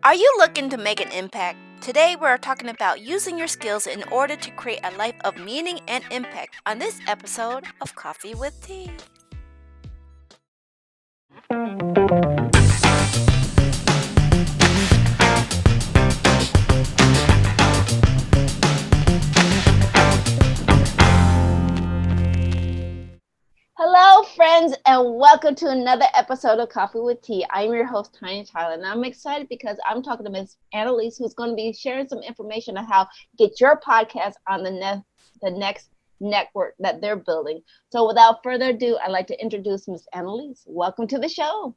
Are you looking to make an impact? Today we're talking about using your skills in order to create a life of meaning and impact on this episode of Coffee with Tea. Hello, friends, and welcome to another episode of Coffee with Tea. I'm your host, Tonia and I'm excited because I'm talking to Ms. Annelise, who's going to be sharing some information on how to get your podcast on the next network that they're building. So without further ado, I'd like to introduce Ms. Annelise. Welcome to the show.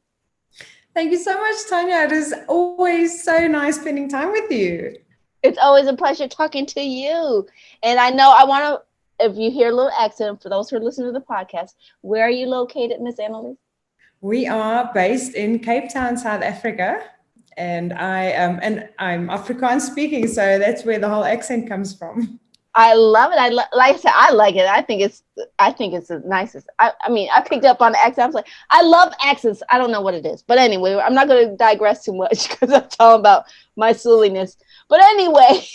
Thank you so much, Tonia. It is always so nice spending time with you. It's always a pleasure talking to you. And I know if you hear a little accent, for those who are listening to the podcast, where are you located, Ms. Annelise? We are based in Cape Town, South Africa, and I'm Afrikaans speaking, so that's where the whole accent comes from. I love it. Like I said, I like it. I think it's the nicest. I mean, I picked up on the accent. I was like, I love accents. I don't know what it is, but anyway, I'm not going to digress too much because I'm talking about my silliness. But anyway,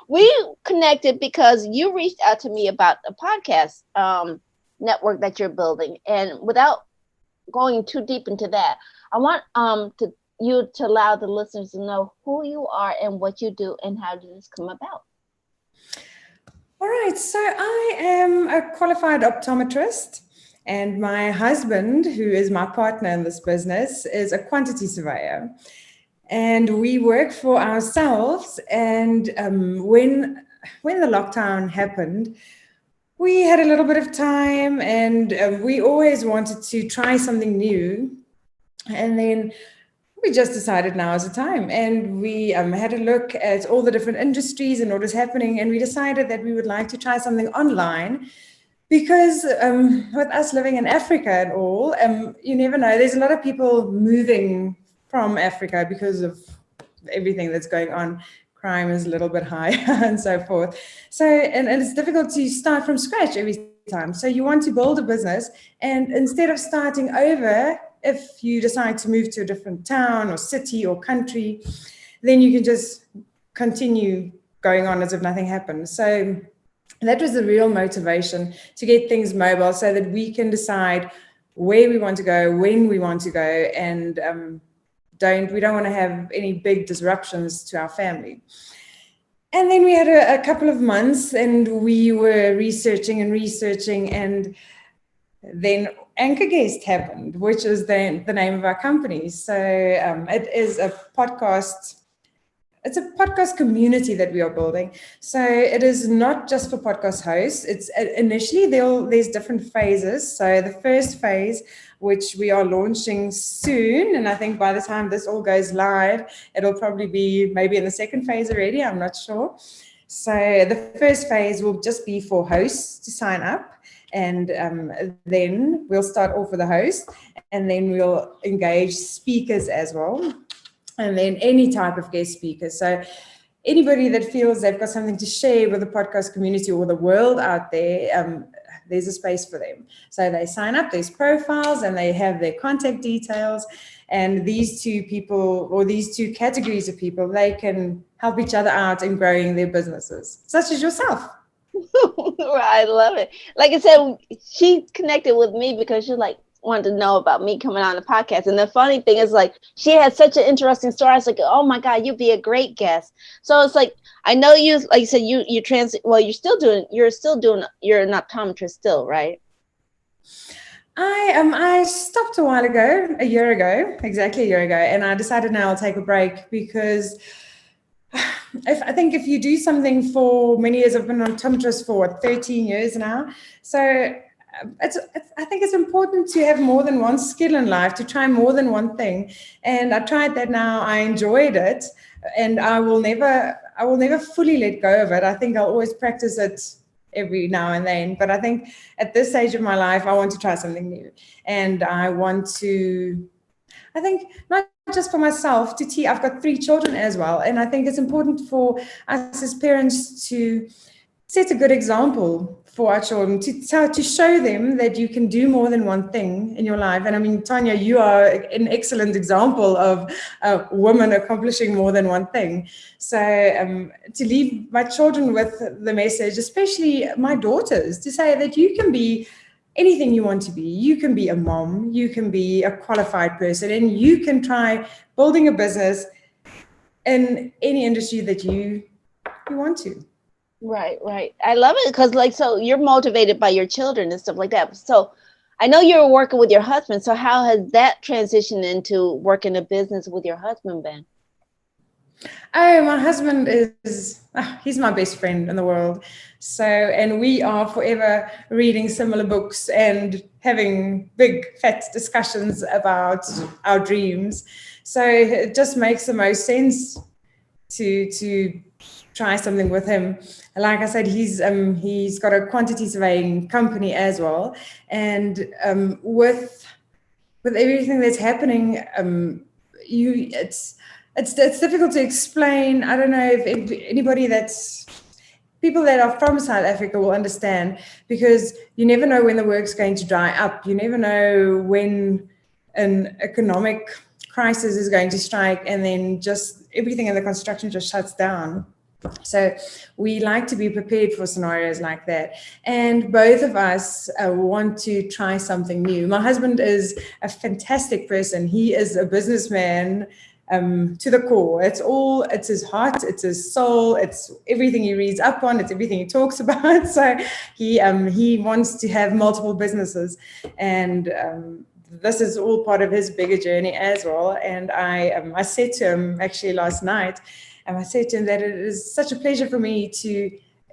we connected because you reached out to me about a podcast network that you're building, and without going too deep into that, I want you to allow the listeners to know who you are and what you do and how did this come about. All right, so I am a qualified optometrist, and my husband, who is my partner in this business, is a quantity surveyor. And we work for ourselves. And when the lockdown happened, we had a little bit of time, and we always wanted to try something new. And then we just decided now is the time, and we had a look at all the different industries and what was happening, and we decided that we would like to try something online because with us living in Africa and all, you never know. There's a lot of people moving from Africa because of everything that's going on. Crime is a little bit high and so forth. So, and it's difficult to start from scratch every time. So you want to build a business, and instead of starting over, if you decide to move to a different town or city or country, then you can just continue going on as if nothing happened. So that was the real motivation, to get things mobile so that we can decide where we want to go, when we want to go, and we don't want to have any big disruptions to our family. And then we had a couple of months, and we were researching, and then Anchor Guest happened, which is the name of our company. So it is a podcast. It's a podcast community that we are building. So it is not just for podcast hosts. It's initially there's different phases. So the first phase, which we are launching soon, and I think by the time this all goes live, it'll probably be maybe in the second phase already. I'm not sure. So the first phase will just be for hosts to sign up. And then we'll start off with the host, and then we'll engage speakers as well, and then any type of guest speaker. So anybody that feels they've got something to share with the podcast community or the world out there, there's a space for them. So they sign up, there's profiles, and they have their contact details. And these two people, or these two categories of people, they can help each other out in growing their businesses, such as yourself. I love it. Like I said, she connected with me because she wanted to know about me coming on the podcast. And the funny thing is, she had such an interesting story. I was like, oh my God, you'd be a great guest. So it's like, I know you, like you said, you're an optometrist still, right? I stopped a while ago, exactly a year ago, and I decided now I'll take a break because I think if you do something for many years, I've been an optometrist for 13 years now. So I think it's important to have more than one skill in life, to try more than one thing. And I tried that now. I enjoyed it, and I will never fully let go of it. I think I'll always practice it every now and then. But I think at this stage of my life, I want to try something new, and I think not just for myself to teach. I've got 3 children as well, and I think it's important for us as parents to set a good example for our children, to show them that you can do more than one thing in your life. And I mean, Tonia, you are an excellent example of a woman accomplishing more than one thing. So to leave my children with the message, especially my daughters, to say that you can be anything you want to be. You can be a mom, you can be a qualified person, and you can try building a business in any industry that you want to. Right. I love it because, like, so you're motivated by your children and stuff like that. So I know you're working with your husband. So how has that transitioned into working a business with your husband been? Oh, my husband he's my best friend in the world. So, and we are forever reading similar books and having big, fat discussions about our dreams. So it just makes the most sense to try something with him. Like I said, he's got a quantity surveying company as well. And with everything that's happening, it's difficult to explain. I don't know if anybody people that are from South Africa will understand, because you never know when the work's going to dry up. You never know when an economic crisis is going to strike, and then just everything in the construction just shuts down. So we like to be prepared for scenarios like that. And both of us want to try something new. My husband is a fantastic person. He is a businessman to the core. It's his heart, it's his soul, it's everything he reads up on, it's everything he talks about. So he wants to have multiple businesses, and this is all part of his bigger journey as well. And I said to him actually last night, and I said to him that it is such a pleasure for me to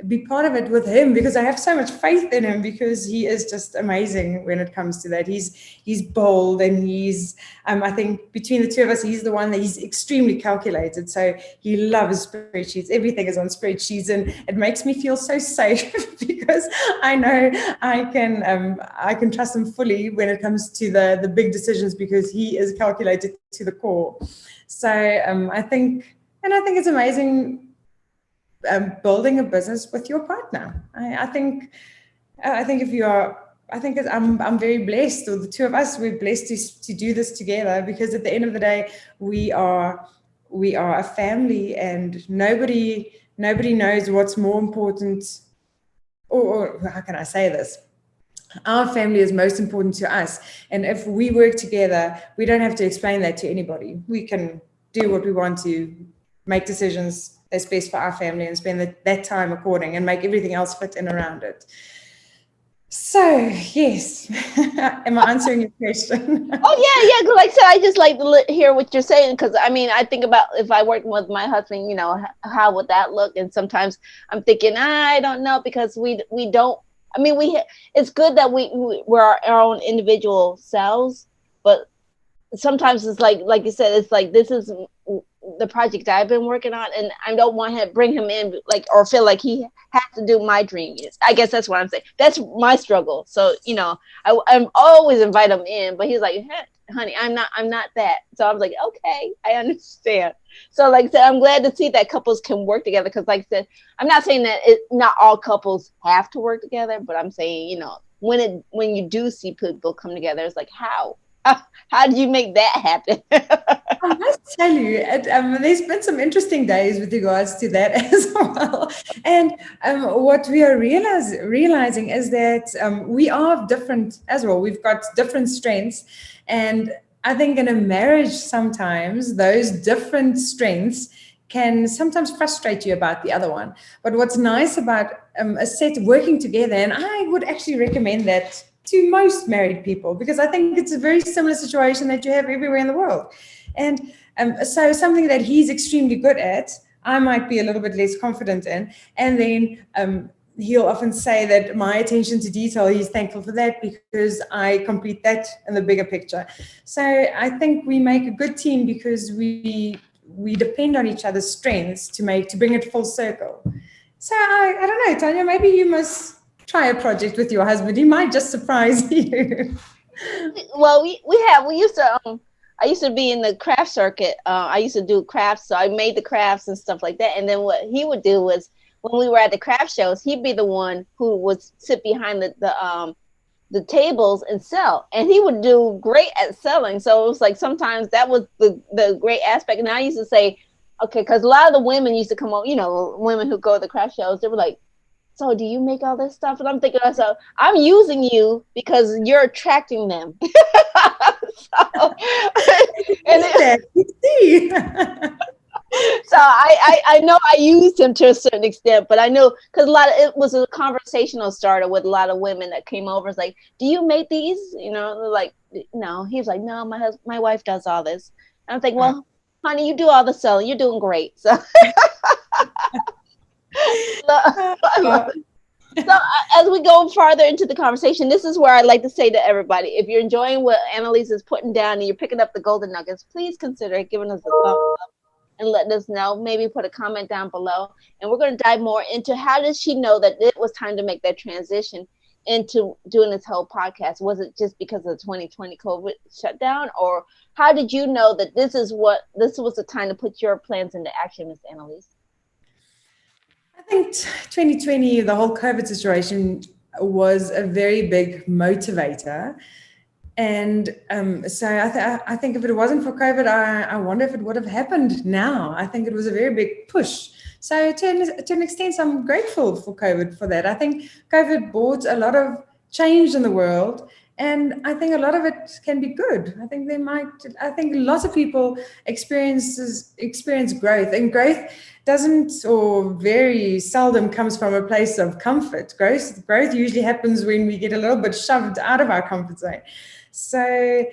be part of it with him, because I have so much faith in him, because he is just amazing when it comes to that. He's bold, and he's I think between the two of us, he's the one that he's extremely calculated. So he loves spreadsheets. Everything is on spreadsheets, and it makes me feel so safe because I know I can trust him fully when it comes to the big decisions, because he is calculated to the core. So I think it's amazing. Building a business with your partner. I think if you are, I'm very blessed, or the two of us, we're blessed to do this together, because at the end of the day, we are a family, and nobody knows what's more important, or how can I say this? Our family is most important to us, and if we work together, we don't have to explain that to anybody. We can do what we want to, make decisions that's best for our family, and spend that time according, and make everything else fit in around it. So, yes. Am I answering your question? Oh, yeah. Like I said, I just like to hear what you're saying, because, I mean, I think about if I worked with my husband, you know, how would that look? And sometimes I'm thinking, I don't know, because we don't, I mean, it's good that we're our own individual selves, but sometimes it's like you said, it's like, this is the project I've been working on, and I don't want to bring him in, like, or feel like he has to do my dream. I guess that's what I'm saying. That's my struggle. So, you know, I'm always invite him in, but he's like, hey, honey, I'm not that. So I was like, okay, I understand. So, like I said, I'm glad to see that couples can work together, because, like I said, I'm not saying that not all couples have to work together, but I'm saying, you know, when you do see people come together, it's like, how did you make that happen? I must tell you, there's been some interesting days with regards to that as well. And what we are realizing is that we are different as well. We've got different strengths. And I think in a marriage, sometimes those different strengths can sometimes frustrate you about the other one. But what's nice about a set working together, and I would actually recommend that to most married people, because I think it's a very similar situation that you have everywhere in the world. And so something that he's extremely good at, I might be a little bit less confident in. And then he'll often say that my attention to detail, he's thankful for that, because I complete that in the bigger picture. So I think we make a good team, because we depend on each other's strengths to bring it full circle. So I don't know, Tonia, maybe you must try a project with your husband. He might just surprise you. Well, we used to I used to be in the craft circuit. I used to do crafts, so I made the crafts and stuff like that. And then what he would do was, when we were at the craft shows, he'd be the one who would sit behind the tables and sell, and he would do great at selling. So it was like sometimes that was the great aspect. And I used to say, okay, because a lot of the women used to come on, women who go to the craft shows, they were like, so do you make all this stuff? And I'm thinking to myself, I'm using you because you're attracting them. So, and so I know I used him to a certain extent, but I know because it was a conversational starter with a lot of women that came over. It's like, do you make these? They're like, no. He was like, no, my wife does all this. And I'm thinking, well, honey, you do all the selling. You're doing great. So, I love it. So as we go farther into the conversation, this is where I like to say to everybody, if you're enjoying what Annelise is putting down and you're picking up the golden nuggets, please consider giving us a thumbs up and letting us know. Maybe put a comment down below. And we're going to dive more into how did she know that it was time to make that transition into doing this whole podcast? Was it just because of the 2020 COVID shutdown? Or how did you know that this was the time to put your plans into action, Ms. Annelise? I think 2020, the whole COVID situation was a very big motivator. And so I think if it wasn't for COVID, I wonder if it would have happened now. I think it was a very big push. So to an extent, I'm grateful for COVID for that. I think COVID brought a lot of change in the world. And I think a lot of it can be good. I think lots of people experience growth, and growth doesn't, or very seldom, comes from a place of comfort. Growth usually happens when we get a little bit shoved out of our comfort zone. So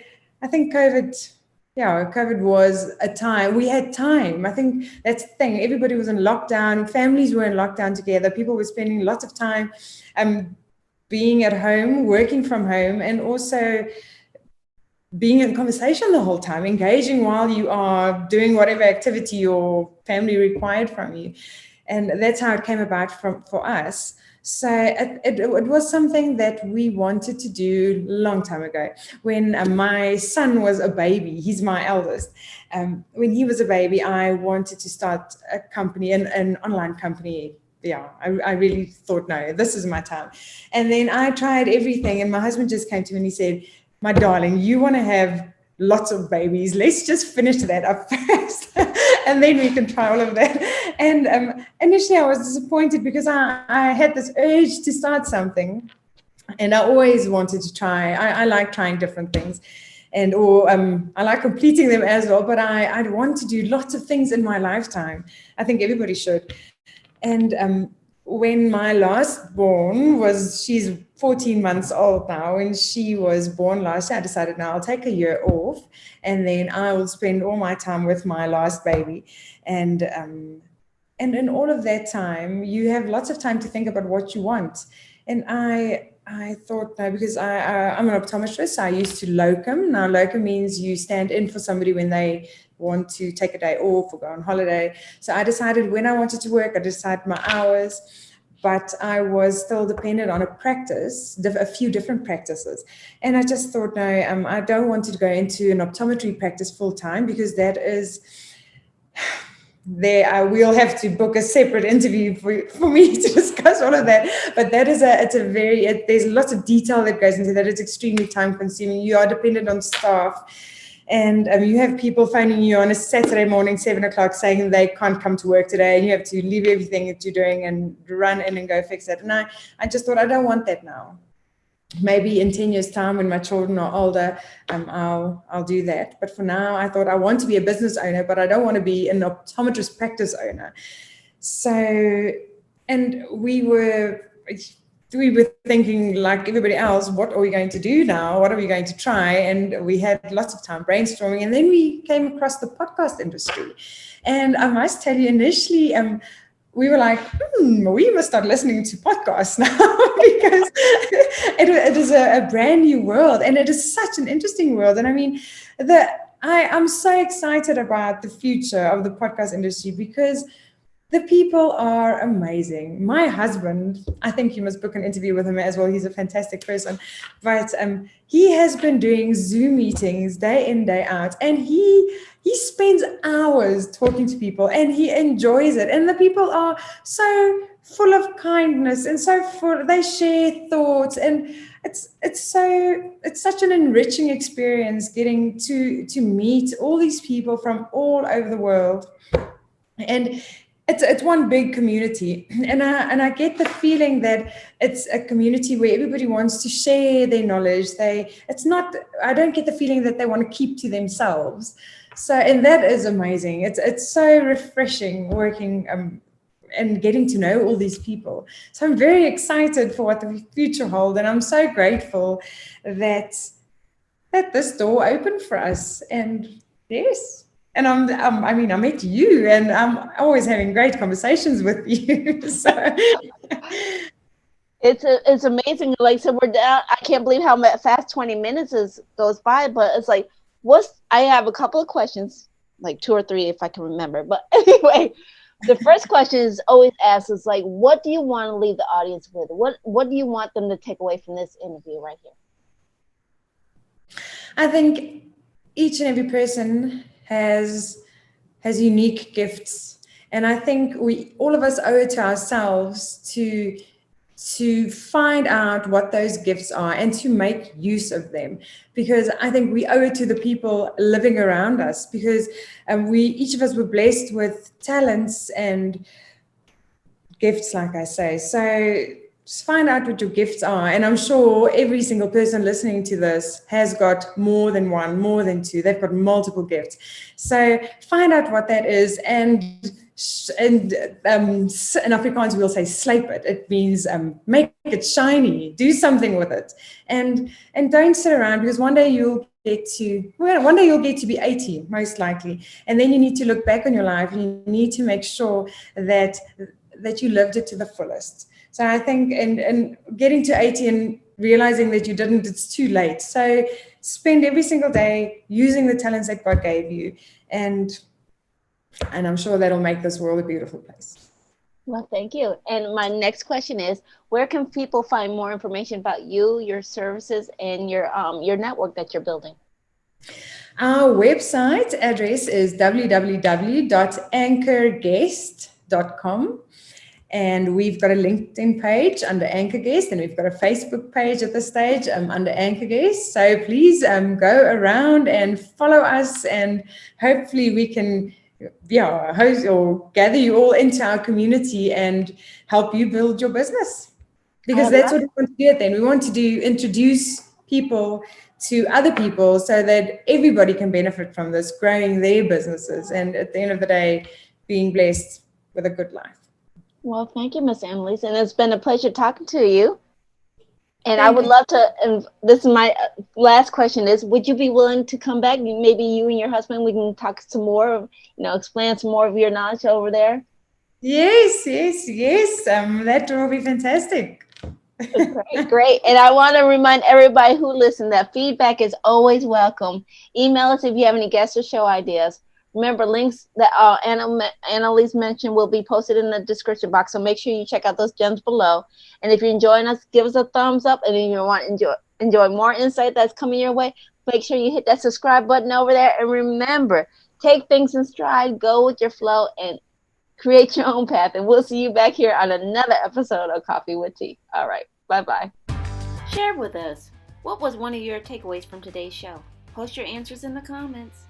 I think COVID was a time. We had time. I think that's the thing. Everybody was in lockdown. Families were in lockdown together. People were spending lots of time being at home, working from home, and also being in conversation the whole time, engaging while you are doing whatever activity your family required from you. And that's how it came about for us. So it was something that we wanted to do a long time ago. When my son was a baby, he's my eldest. When he was a baby, I wanted to start a company, an online company. Yeah, I really thought, no, this is my time. And then I tried everything. And my husband just came to me and he said, my darling, you want to have lots of babies. Let's just finish that up first. And then we can try all of that. And initially I was disappointed because I had this urge to start something. And I always wanted to try. I like trying different things. I like completing them as well. But I want to do lots of things in my lifetime. I think everybody should. And when my last born she's 14 months old now. When she was born last year, I decided, now I'll take a year off and then I will spend all my time with my last baby. And in all of that time, you have lots of time to think about what you want. And I thought, no, because I'm an optometrist, so I used to locum. Now, locum means you stand in for somebody when they want to take a day off or go on holiday. So I decided when I wanted to work, I decided my hours, but I was still dependent on a few different practices. And I just thought, no, I don't want to go into an optometry practice full time, because that is... we'll have to book a separate interview for me to discuss all of that. But that is there's lots of detail that goes into that. It's extremely time consuming. You are dependent on staff. And you have people phoning you on a Saturday morning, 7:00, saying they can't come to work today, and you have to leave everything that you're doing and run in and go fix it. And I just thought, I don't want that now. Maybe in 10 years' time, when my children are older, I'll do that. But for now, I thought I want to be a business owner, but I don't want to be an optometrist practice owner. So, and we were thinking, like everybody else, what are we going to do now? What are we going to try? And we had lots of time brainstorming. And then we came across the podcast industry. And I must tell you, initially, we were like, we must start listening to podcasts now, because it is a brand new world. And it is such an interesting world. And I mean, I'm so excited about the future of the podcast industry, because The people are amazing. My husband, I think you must book an interview with him as well. He's a fantastic person. But he has been doing Zoom meetings day in, day out. And he spends hours talking to people and he enjoys it. And the people are so full of kindness and so full, they share thoughts. And it's such an enriching experience getting to meet all these people from all over the world. And it's one big community, and I get the feeling that it's a community where everybody wants to share their knowledge. I don't get the feeling that they want to keep to themselves. So, and that is amazing. It's so refreshing working and getting to know all these people. So I'm very excited for what the future holds, and I'm so grateful that this door opened for us. And yes. And I met you, and I'm always having great conversations with you. So it's amazing. Like, so we're down. I can't believe how fast 20 minutes goes by. But it's like, I have a couple of questions, like 2 or 3 if I can remember. But anyway, the first question is always asked is like, what do you want to leave the audience with? What do you want them to take away from this interview right here? I think each and every person has unique gifts, and I think all of us owe it to ourselves to find out what those gifts are and to make use of them, because I think we owe it to the people living around us, because each of us were blessed with talents and gifts, like I say. So just find out what your gifts are. And I'm sure every single person listening to this has got more than one, more than two. They've got multiple gifts. So find out what that is, and in Afrikaans we'll say sleep it. It means make it shiny, do something with it, and don't sit around, because one day you'll get to be 80 most likely, and then you need to look back on your life and you need to make sure that you lived it to the fullest. So I think, and getting to 80 and realizing that you didn't, it's too late. So spend every single day using the talents that God gave you, and I'm sure that'll make this world a beautiful place. Well, thank you. And my next question is, where can people find more information about you, your services, and your network that you're building? Our website address is www.anchorguest.com. And we've got a LinkedIn page under Anchor Guest, and we've got a Facebook page at this stage under Anchor Guest. So please go around and follow us, and hopefully we can host or gather you all into our community and help you build your business. Because that's what we want to do then. We want to introduce people to other people so that everybody can benefit from this, growing their businesses, and at the end of the day, being blessed with a good life. Well, thank you, Miss Annelise, and it's been a pleasure talking to you. And I would love to, and this is my last question is, would you be willing to come back? Maybe you and your husband, we can talk some more, explain some more of your knowledge over there. Yes. That will be fantastic. Great. And I want to remind everybody who listens that feedback is always welcome. Email us if you have any guest or show ideas. Remember, links that Annelise mentioned will be posted in the description box, so make sure you check out those gems below. And if you're enjoying us, give us a thumbs up. And if you want to enjoy more insight that's coming your way, make sure you hit that subscribe button over there. And remember, take things in stride, go with your flow, and create your own path. And we'll see you back here on another episode of Coffee with Tea. All right, bye-bye. Share with us, what was one of your takeaways from today's show? Post your answers in the comments.